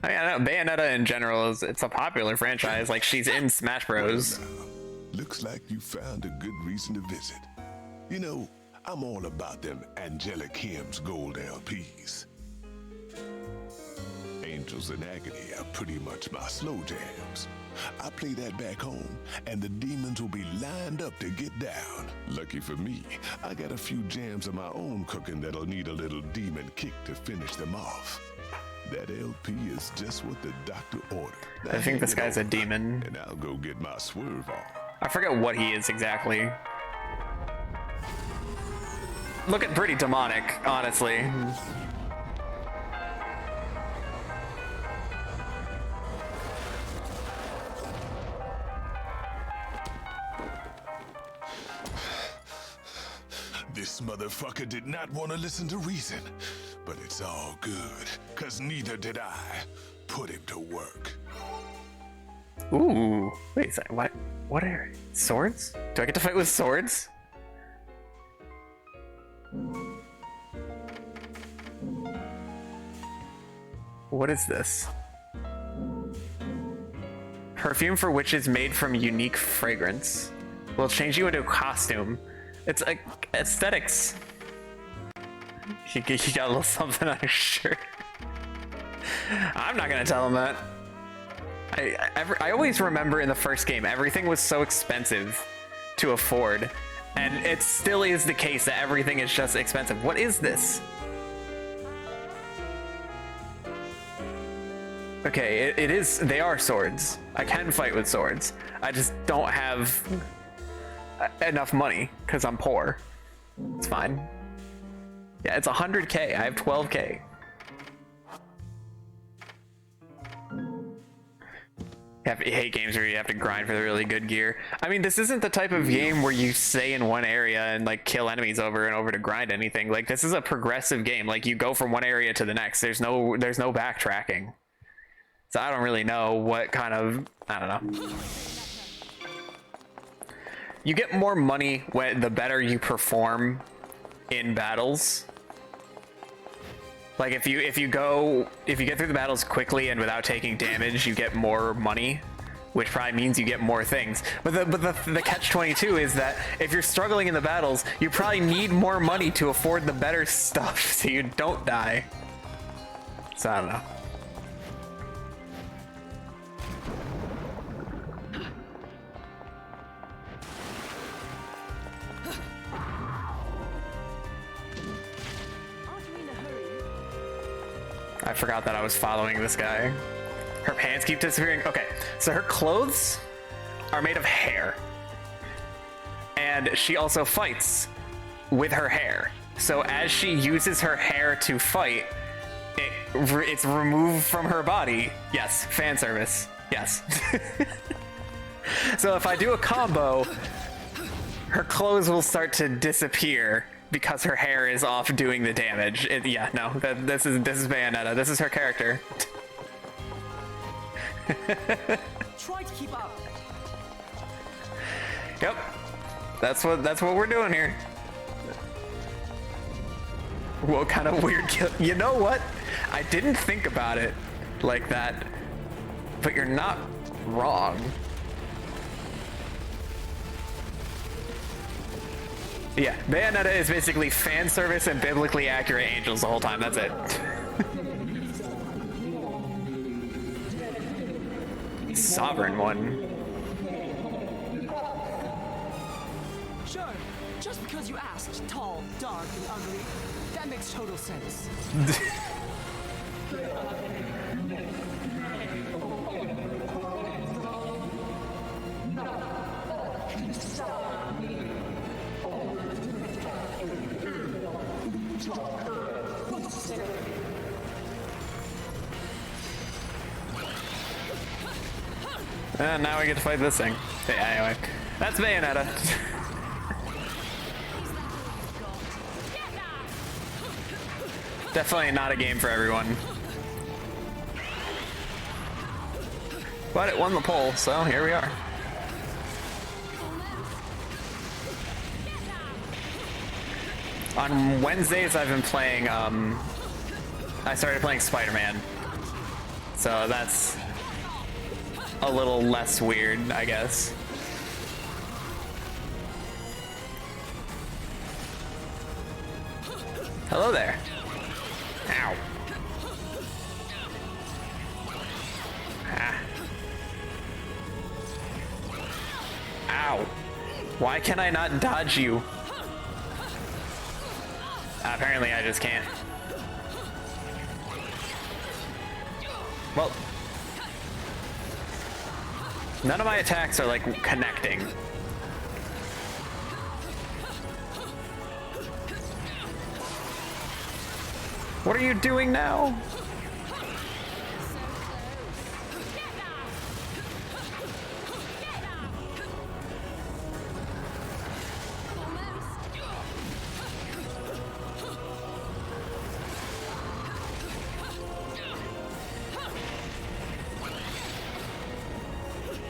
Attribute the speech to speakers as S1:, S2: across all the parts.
S1: I mean, I know Bayonetta in general it's a popular franchise. Like she's in Smash Bros.
S2: Looks like you found a good reason to visit. You know, I'm all about them angelic hymns gold LPs. Angels in Agony are pretty much my slow jams. I play that back home, and the demons will be lined up to get down. Lucky for me, I got a few jams of my own cooking that'll need a little demon kick to finish them off. That LP is just what the doctor ordered.
S1: I think this guy's a demon.
S2: And I'll go get my swerve on.
S1: I forget what he is exactly. Looking pretty demonic, honestly.
S2: This motherfucker did not want to listen to reason, but it's all good, cause neither did I. Put him to work.
S1: Ooh, wait a second, what? What are swords? Do I get to fight with swords? What is this? Perfume for witches made from unique fragrance. Will change you into a costume. It's like aesthetics. He got a little something on his shirt. I'm not gonna tell him that. I always remember in the first game, everything was so expensive to afford. And it still is the case that everything is just expensive. What is this? Okay, it is, they are swords. I can fight with swords. I just don't have enough money because I'm poor. It's fine. Yeah, it's 100K. I have 12K. I hate games where you have to grind for the really good gear. I mean, this isn't the type of game where you stay in one area and like kill enemies over and over to grind anything. Like this is a progressive game. Like you go from one area to the next. There's no backtracking. So I don't really know what kind of, I don't know. You get more money when the better you perform in battles. Like if you get through the battles quickly and without taking damage, you get more money, which probably means you get more things. But the catch-22 is that if you're struggling in the battles, you probably need more money to afford the better stuff so you don't die. So I don't know. I forgot that I was following this guy. Her pants keep disappearing. Okay, so her clothes are made of hair. And she also fights with her hair. So as she uses her hair to fight, it's removed from her body. Yes, fan service. Yes. So if I do a combo, her clothes will start to disappear because her hair is off doing the damage. Yeah, no, this is Bayonetta. This is her character.
S3: Try to keep up.
S1: Yep, that's what we're doing here. What kind of weird kill? You know what? I didn't think about it like that, but you're not wrong. Yeah, Bayonetta is basically fan service and biblically accurate angels the whole time. That's it. Sovereign one.
S3: Sure, just because you asked, tall, dark, and ugly, that makes total sense.
S1: And now we get to fight this thing. Yeah, anyway, that's Bayonetta. Definitely not a game for everyone. But it won the poll, so here we are. On Wednesdays, I've been playing, I started playing Spider-Man. So that's a little less weird, I guess. Hello there. Ow. Ah. Ow. Why can I not dodge you? Apparently I just can't. Well, none of my attacks are like connecting. What are you doing now?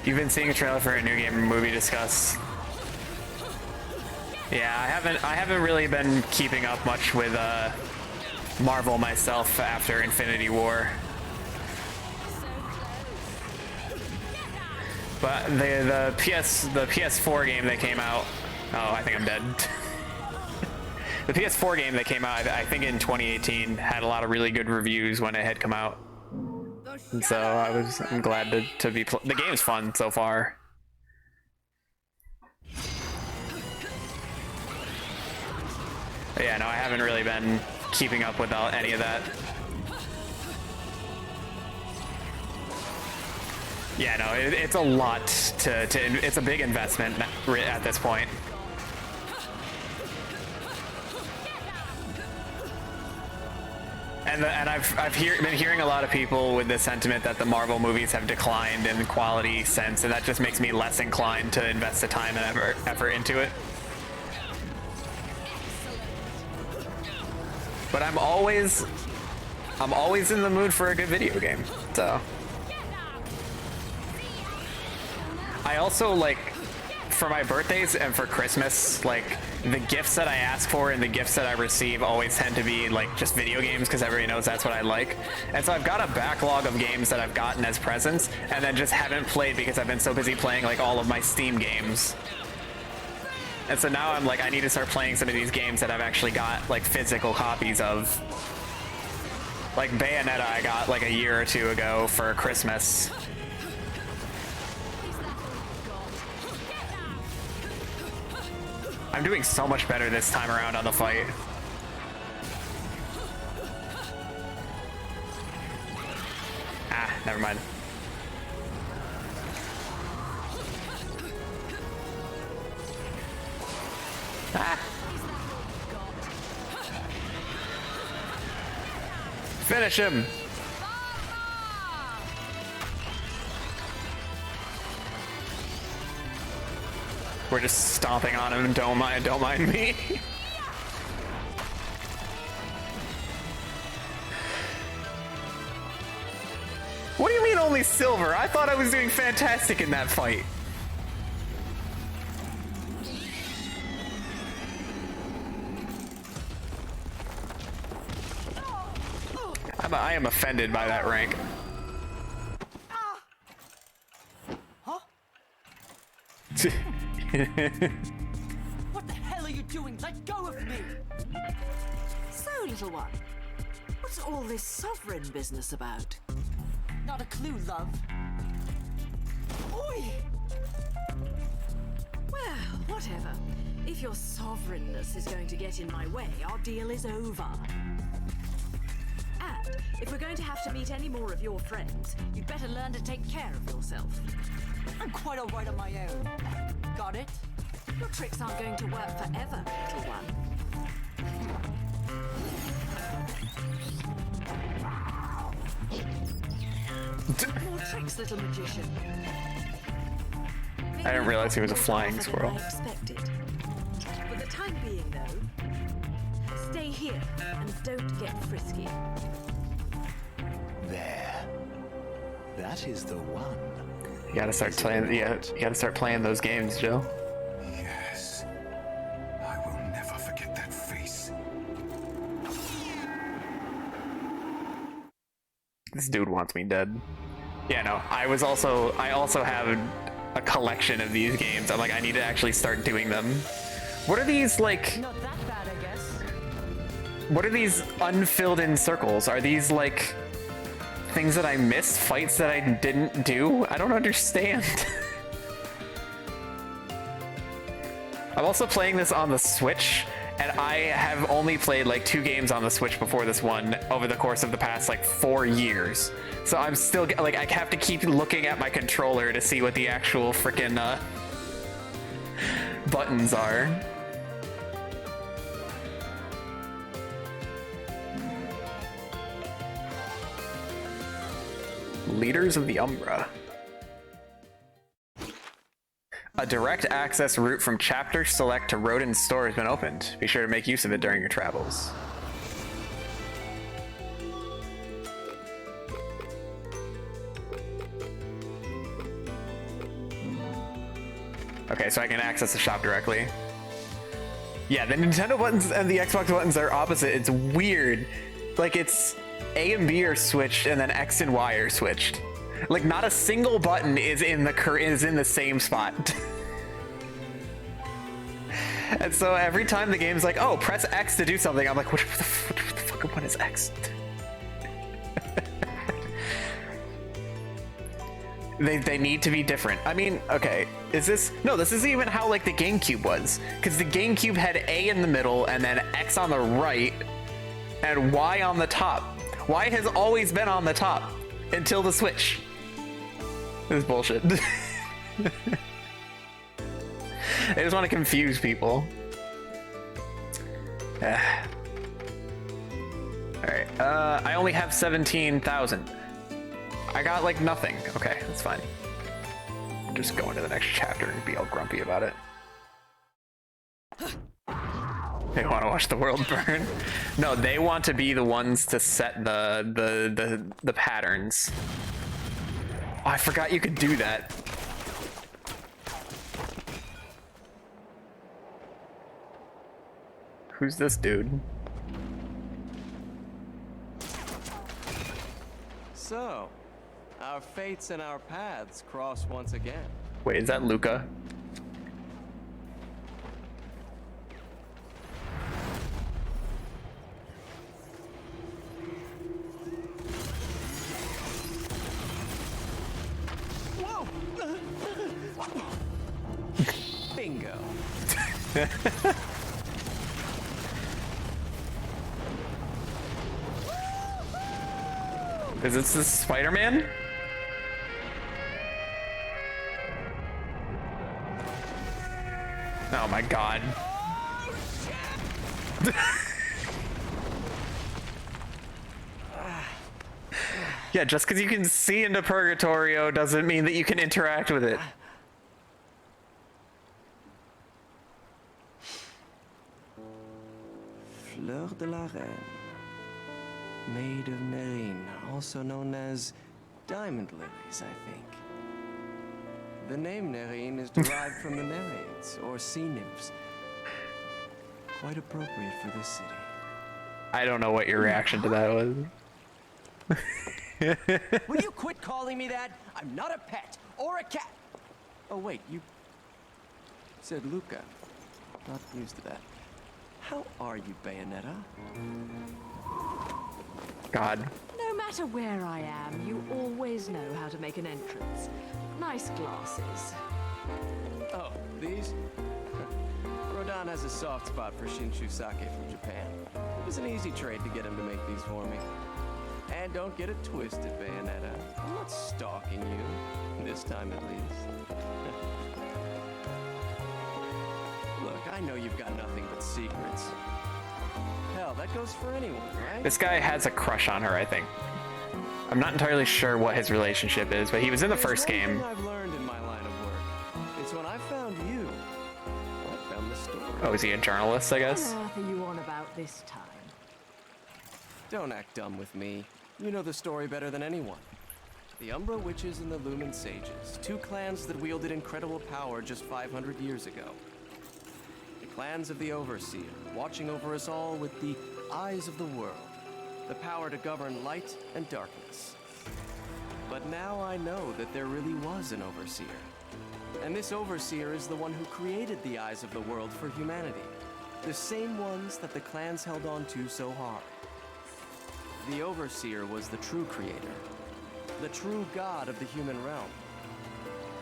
S1: You've been seeing a trailer for a new game or movie discussed. Yeah, I haven't really been keeping up much with Marvel myself after Infinity War. But the PS4 game that came out, oh, I think I'm dead. The PS4 game that came out, I think in 2018, had a lot of really good reviews when it had come out. And so I'm glad to be the game's fun so far. But yeah, no, I haven't really been keeping up with any of that. Yeah, no, it's a lot it's a big investment at this point. And I've been hearing a lot of people with the sentiment that the Marvel movies have declined in quality sense, and that just makes me less inclined to invest the time and effort into it. But I'm always in the mood for a good video game. So I also like, for my birthdays and for Christmas, like the gifts that I ask for and the gifts that I receive always tend to be like just video games, because everybody knows that's what I like. And so I've got a backlog of games that I've gotten as presents and then just haven't played because I've been so busy playing like all of my Steam games. And so now I'm like, I need to start playing some of these games that I've actually got like physical copies of. Like Bayonetta I got like a year or two ago for Christmas. I'm doing so much better this time around on the fight. Ah, never mind. Ah. Finish him. We're just stomping on him. Don't mind me. What do you mean only silver? I thought I was doing fantastic in that fight. I am offended by that rank.
S3: Huh? What the hell are you doing? Let go of me!
S4: So, little one, what's all this sovereign business about?
S3: Not a clue, love. Oi!
S4: Well, whatever. If your sovereignness is going to get in my way, our deal is over. And if we're going to have to meet any more of your friends, you'd better learn to take care of yourself.
S3: I'm quite alright on my own. Got it?
S4: Your tricks aren't going to work forever, little one. More tricks, little magician.
S1: I didn't realize he was a flying squirrel.
S4: I expected. For the time being, though, stay here and don't get frisky.
S5: There. That is the one.
S1: You gotta start playing. Yeah, you gotta start playing those games, Joe.
S2: Yes. I will never forget that face.
S1: This dude wants me dead. Yeah, no. I also have a collection of these games. I'm like, I need to actually start doing them. What are these, like...
S3: Not that bad, I guess.
S1: What are these unfilled in circles? Are these, like, things that I missed? Fights that I didn't do? I don't understand. I'm also playing this on the Switch, and I have only played like 2 games on the Switch before this one over the course of the past like 4 years. So I'm still like, I have to keep looking at my controller to see what the actual freaking buttons are. Leaders of the Umbra. A direct access route from Chapter Select to Rodin's store has been opened. Be sure to make use of it during your travels. Okay, so I can access the shop directly. Yeah, the Nintendo buttons and the Xbox buttons are opposite. It's weird. Like, it's A and B are switched and then X and Y are switched. Like, not a single button is in the same spot. And so every time the game's like, oh, press X to do something, I'm like, what the fuck, what is X? They need to be different. I mean, okay, is this... No, this isn't even how, like, the GameCube was. Because the GameCube had A in the middle, and then X on the right, and Y on the top. Y has always been on the top, until the Switch. This is bullshit. I just want to confuse people. Alright, I only have 17,000. I got like nothing. Okay, that's fine. Just go into the next chapter and be all grumpy about it. They want to watch the world burn. No, they want to be the ones to set the patterns. Oh, I forgot you could do that. Who's this dude?
S6: So, our fates and our paths cross once again.
S1: Wait, is that Luka?
S6: Whoa! Bingo.
S1: Is this Spider-Man? Oh my god. Yeah, just because you can see into Purgatorio doesn't mean that you can interact with it.
S6: Fleur de la Reine. Maid of Nerine, also known as diamond lilies, I think. The name Nerine is derived from the Nereids, or sea nymphs. Quite appropriate for this city.
S1: I don't know what your reaction to that was.
S6: Will you quit calling me that? I'm not a pet or a cat. Oh wait, you said Luka. Not used to that. How are you, Bayonetta?
S1: God.
S4: No matter where I am, you always know how to make an entrance. Nice glasses.
S6: Oh, these? Rodan has a soft spot for Shinshu sake from Japan. It was an easy trade to get him to make these for me. And don't get it twisted, Bayonetta. I'm not stalking you. This time at least. Look, I know you've got nothing but secrets. Hell, that goes for anyone, right?
S1: This guy has a crush on her, I think. I'm not entirely sure what his relationship is, but he was in the first game.
S6: One thing I've learned in my line of work is when I found you, I found the story.
S1: Oh, is he a journalist, I guess?
S4: What on earth are you on about this time?
S6: Don't act dumb with me. You know the story better than anyone. The Umbra Witches and the Lumen Sages, 2 clans that wielded incredible power just 500 years ago. The clans of the Overseer, watching over us all with the eyes of the world, the power to govern light and darkness. Now I know that there really was an overseer. And this overseer is the one who created the eyes of the world for humanity. The same ones that the clans held on to so hard. The overseer was the true creator. The true god of the human realm.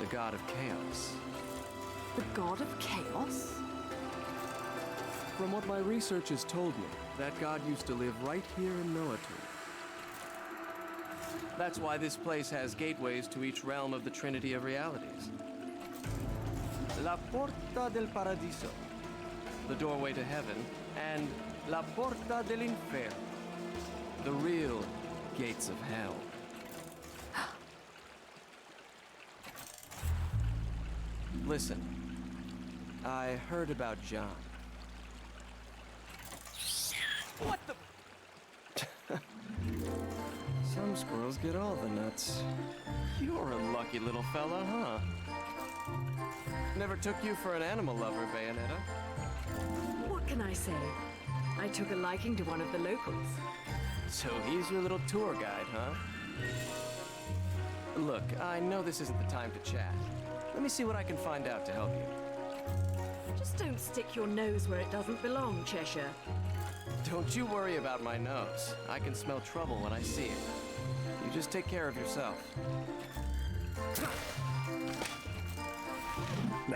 S6: The god of chaos.
S3: The god of chaos?
S6: From what my research has told me, that god used to live right here in Noatur. That's why this place has gateways to each realm of the Trinity of Realities. La Porta del Paradiso, the doorway to heaven, and La Porta del Inferno, the real gates of hell. Listen, I heard about John. What the? Some squirrels get all the nuts. You're a lucky little fella, huh? Never took you for an animal lover, Bayonetta.
S4: What can I say? I took a liking to one of the locals.
S6: So he's your little tour guide, huh? Look, I know this isn't the time to chat. Let me see what I can find out to help you.
S4: Just don't stick your nose where it doesn't belong, Cheshire.
S6: Don't you worry about my nose. I can smell trouble when I see it. You just take care of yourself.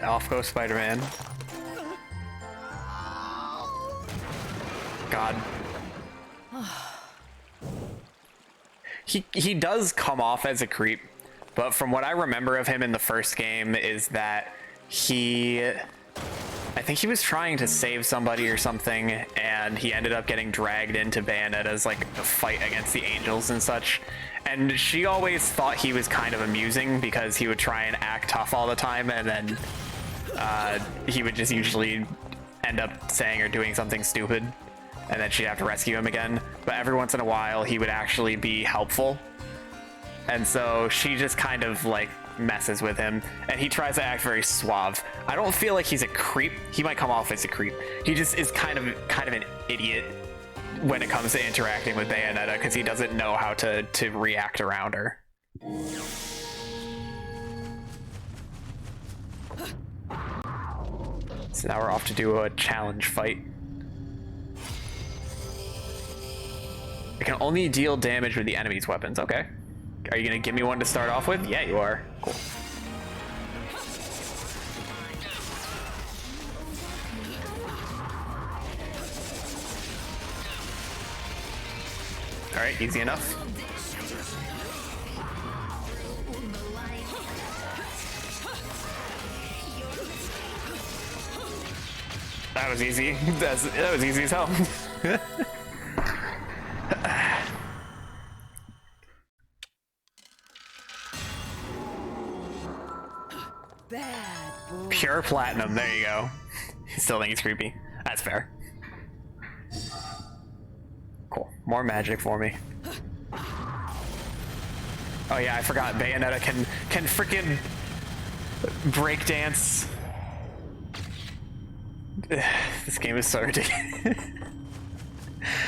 S1: Off goes Spider-Man. God. He does come off as a creep, but from what I remember of him in the first game is that I think he was trying to save somebody or something, and he ended up getting dragged into Bayonetta's like fight against the angels and such. And she always thought he was kind of amusing because he would try and act tough all the time, and then he would just usually end up saying or doing something stupid, and then she'd have to rescue him again. But every once in a while, he would actually be helpful. And so she just kind of like messes with him, and he tries to act very suave. I don't feel like he's a creep. He might come off as a creep. He just is kind of an idiot when it comes to interacting with Bayonetta, because he doesn't know how to react around her. So now we're off to do a challenge fight. I can only deal damage with the enemy's weapons. Okay. Are you gonna give me one to start off with? Yeah, you are. Cool. All right, easy enough. That was easy. That was easy as hell. Pure platinum, there you go. Still think it's creepy. That's fair. Cool. More magic for me. Oh yeah, I forgot Bayonetta can freaking break dance. This game is so ridiculous.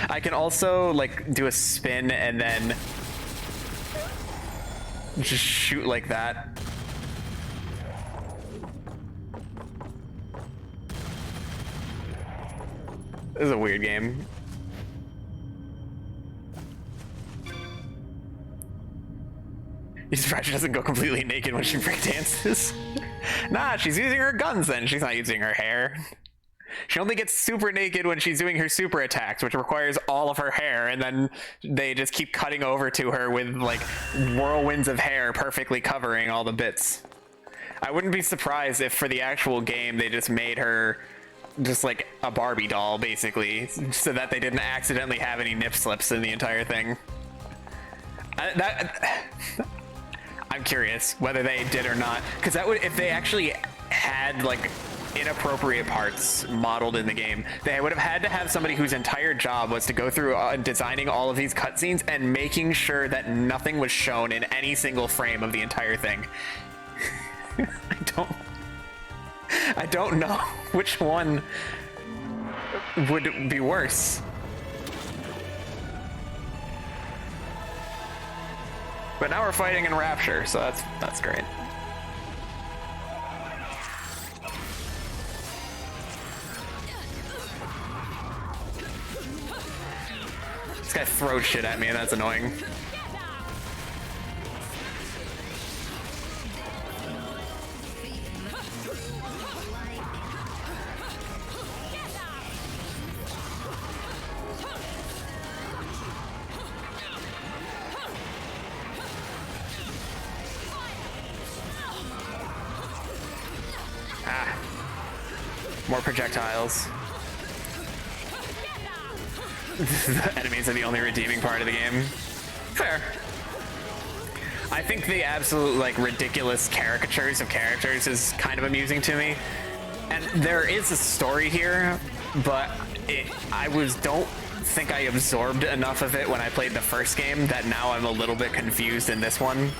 S1: I can also like do a spin and then just shoot like that. This is a weird game. You surprised she doesn't go completely naked when she breakdances? Nah, she's using her guns then. She's not using her hair. She only gets super naked when she's doing her super attacks, which requires all of her hair, and then they just keep cutting over to her with like whirlwinds of hair perfectly covering all the bits. I wouldn't be surprised if for the actual game they just made her just like a Barbie doll, basically, so that they didn't accidentally have any nip slips in the entire thing. I'm curious whether they did or not, because that would, if they actually had like inappropriate parts modeled in the game, they would have had to have somebody whose entire job was to go through designing all of these cutscenes and making sure that nothing was shown in any single frame of the entire thing. I don't know which one would be worse. But now we're fighting in Rapture, so that's great. This guy throws shit at me, and that's annoying. More projectiles. The enemies are the only redeeming part of the game. Fair. I think the absolute, like, ridiculous caricatures of characters is kind of amusing to me. And there is a story here, but don't think I absorbed enough of it when I played the first game that now I'm a little bit confused in this one.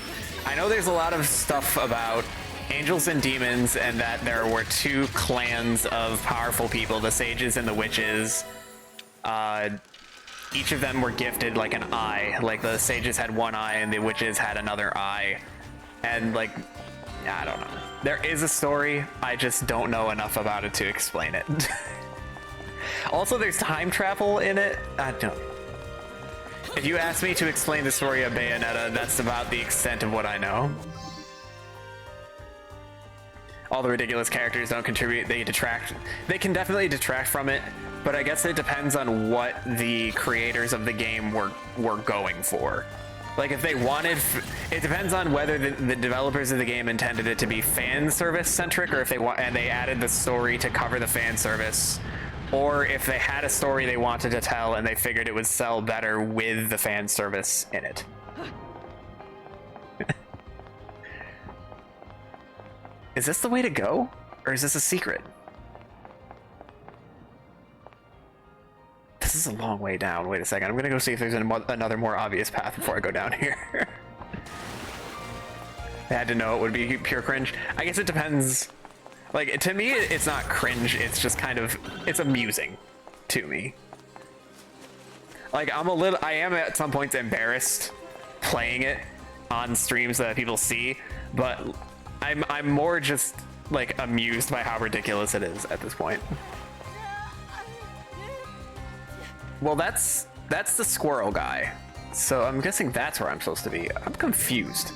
S1: I know there's a lot of stuff about angels and demons, and that there were two clans of powerful people, the sages and the witches. Each of them were gifted like an eye. Like the sages had one eye and the witches had another eye. And like, I don't know. There is a story, I just don't know enough about it to explain it. Also, there's time travel in it. I don't. If you ask me to explain the story of Bayonetta, that's about the extent of what I know. All the ridiculous characters don't contribute, they detract. They can definitely detract from it, but I guess it depends on what the creators of the game were going for. Like if they wanted, it depends on whether the developers of the game intended it to be fan service centric, or if they added the story to cover the fan service, or if they had a story they wanted to tell and they figured it would sell better with the fan service in it. Is this the way to go? Or is this a secret? This is a long way down. Wait a second. I'm gonna go see if there's another more obvious path before I go down here. I had to know it would be pure cringe. I guess it depends. Like, to me, it's not cringe. It's just kind of, it's amusing to me. Like, I am at some points embarrassed playing it on streams that people see, but I'm more just like amused by how ridiculous it is at this point. Well, that's the squirrel guy, so I'm guessing that's where I'm supposed to be. I'm confused.